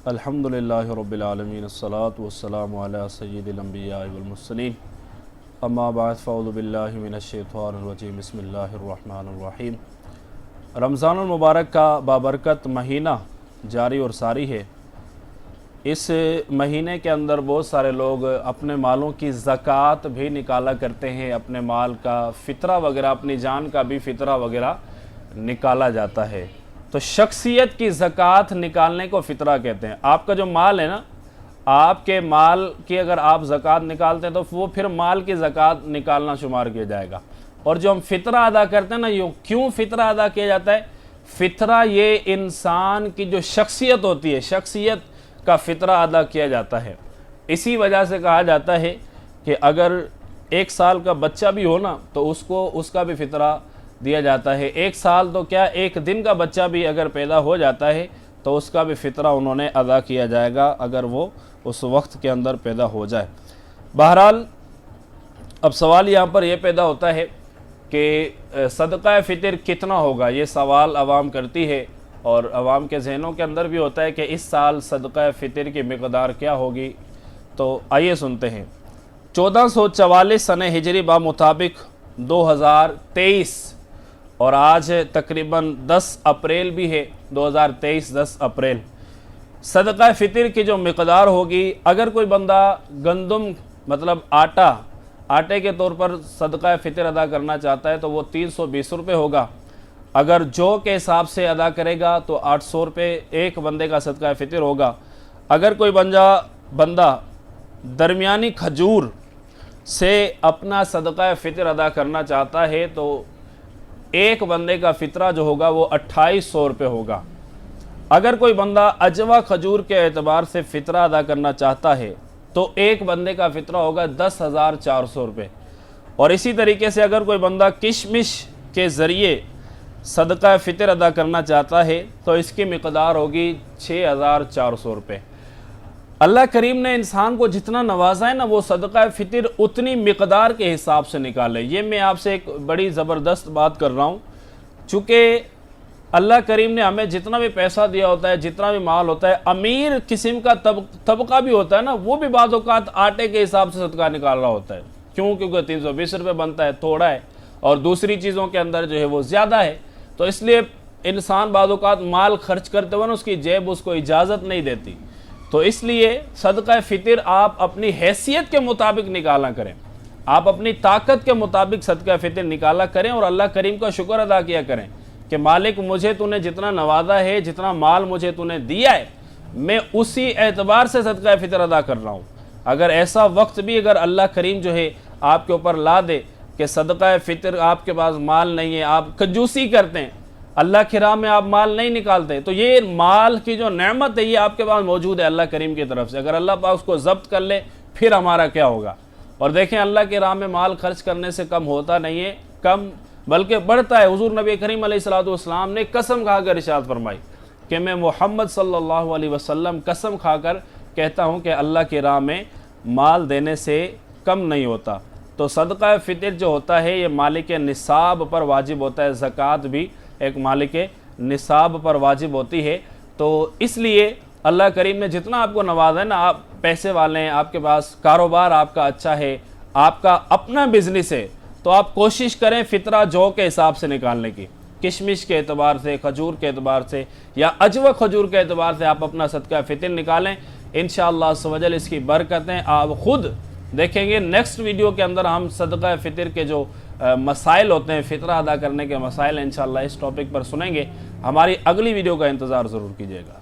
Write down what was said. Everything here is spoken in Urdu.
الحمدللہ رب العالمین الصلاۃ والسلام علی سید الانبیاء والمرسلین اما بعد فاعوذ باللہ من الشیطان الرجیم بسم اللہ الرحمن الرحیم۔ رمضان المبارک کا بابرکت مہینہ جاری اور ساری ہے۔ اس مہینے کے اندر بہت سارے لوگ اپنے مالوں کی زکوٰۃ بھی نکالا کرتے ہیں، اپنے مال کا فطرہ وغیرہ، اپنی جان کا بھی فطرہ وغیرہ نکالا جاتا ہے۔ تو شخصیت کی زکوٰۃ نکالنے کو فطرہ کہتے ہیں۔ آپ کا جو مال ہے نا، آپ کے مال کی اگر آپ زکوٰۃ نکالتے ہیں تو وہ پھر مال کی زکوٰۃ نکالنا شمار کیا جائے گا۔ اور جو ہم فطرہ ادا کرتے ہیں نا، یہ کیوں فطرہ ادا کیا جاتا ہے؟ فطرہ یہ انسان کی جو شخصیت ہوتی ہے، شخصیت کا فطرہ ادا کیا جاتا ہے۔ اسی وجہ سے کہا جاتا ہے کہ اگر 1 سال کا بچہ بھی ہو نا تو اس کا بھی فطرہ دیا جاتا ہے۔ 1 سال تو کیا، 1 دن کا بچہ بھی اگر پیدا ہو جاتا ہے تو اس کا بھی فطرہ انہوں نے ادا کیا جائے گا، اگر وہ اس وقت کے اندر پیدا ہو جائے۔ بہرحال اب سوال یہاں پر یہ پیدا ہوتا ہے کہ صدقہ فطر کتنا ہوگا؟ یہ سوال عوام کرتی ہے، اور عوام کے ذہنوں کے اندر بھی ہوتا ہے کہ اس سال صدقہ فطر کی مقدار کیا ہوگی۔ تو آئیے سنتے ہیں۔ 1444 سنہ ہجری بمطابق 2023 اور آج تقریباً 10 اپریل بھی ہے، 2023 10 اپریل۔ صدقہ فطر کی جو مقدار ہوگی، اگر کوئی بندہ گندم مطلب آٹے کے طور پر صدقہ فطر ادا کرنا چاہتا ہے تو وہ 320 روپے ہوگا۔ اگر جو کے حساب سے ادا کرے گا تو 800 روپے ایک بندے کا صدقہ فطر ہوگا۔ اگر کوئی بندہ درمیانی کھجور سے اپنا صدقہ فطر ادا کرنا چاہتا ہے تو ایک بندے کا فطرہ جو ہوگا وہ 2800 روپے ہوگا۔ اگر کوئی بندہ اجوا کھجور کے اعتبار سے فطرہ ادا کرنا چاہتا ہے تو ایک بندے کا فطرہ ہوگا 10,400 روپے۔ اور اسی طریقے سے اگر کوئی بندہ کشمش کے ذریعے صدقہ فطر ادا کرنا چاہتا ہے تو اس کی مقدار ہوگی 6,400 روپے۔ اللہ کریم نے انسان کو جتنا نوازا ہے نا، وہ صدقہ فطر اتنی مقدار کے حساب سے نکالے۔ یہ میں آپ سے ایک بڑی زبردست بات کر رہا ہوں، چونکہ اللہ کریم نے ہمیں جتنا بھی پیسہ دیا ہوتا ہے، جتنا بھی مال ہوتا ہے، امیر قسم کا طبقہ بھی ہوتا ہے نا، وہ بھی بعض اوقات آٹے کے حساب سے صدقہ نکال رہا ہوتا ہے۔ کیونکہ 320 روپے بنتا ہے، تھوڑا ہے، اور دوسری چیزوں کے اندر جو ہے وہ زیادہ ہے۔ تو اس لیے انسان بعض اوقات مال خرچ کرتے ہوئے نا، اس کی جیب اس کو اجازت نہیں دیتی۔ تو اس لیے صدقہ فطر آپ اپنی حیثیت کے مطابق نکالا کریں، آپ اپنی طاقت کے مطابق صدقہ فطر نکالا کریں، اور اللہ کریم کا شکر ادا کیا کریں کہ مالک مجھے تو نے جتنا نوازا ہے، جتنا مال مجھے تو نے دیا ہے، میں اسی اعتبار سے صدقہ فطر ادا کر رہا ہوں۔ اگر ایسا وقت بھی اگر اللہ کریم جو ہے آپ کے اوپر لا دے کہ صدقہ فطر آپ کے پاس مال نہیں ہے، آپ کنجوسی کرتے ہیں، اللہ کی راہ میں آپ مال نہیں نکالتے، تو یہ مال کی جو نعمت ہے یہ آپ کے پاس موجود ہے اللہ کریم کی طرف سے۔ اگر اللہ پاک اس کو ضبط کر لے پھر ہمارا کیا ہوگا؟ اور دیکھیں، اللہ کی راہ میں مال خرچ کرنے سے کم ہوتا نہیں ہے، کم بلکہ بڑھتا ہے۔ حضور نبی کریم علیہ السلام نے قسم کھا کر ارشاد فرمائی کہ میں محمد صلی اللہ علیہ وسلم قسم کھا کر کہتا ہوں کہ اللہ کی راہ میں مال دینے سے کم نہیں ہوتا۔ تو صدقہ فطر جو ہوتا ہے یہ مالک نصاب پر واجب ہوتا ہے، زکوٰۃ بھی ایک مالک نصاب پر واجب ہوتی ہے۔ تو اس لیے اللہ کریم نے جتنا آپ کو نوازا ہے نا، آپ پیسے والے ہیں، آپ کے پاس کاروبار آپ کا اچھا ہے، آپ کا اپنا بزنس ہے، تو آپ کوشش کریں فطرہ جو کے حساب سے نکالنے کی، کشمش کے اعتبار سے، کھجور کے اعتبار سے، یا اجوا کھجور کے اعتبار سے آپ اپنا صدقہ فطر نکالیں۔ انشاءاللہ عز و جل اس کی برکتیں آپ خود دیکھیں گے۔ نیکسٹ ویڈیو کے اندر ہم صدقہ فطر کے جو مسائل ہوتے ہیں، فطرہ ادا کرنے کے مسائل انشاءاللہ اس ٹاپک پر سنیں گے۔ ہماری اگلی ویڈیو کا انتظار ضرور کیجیے گا۔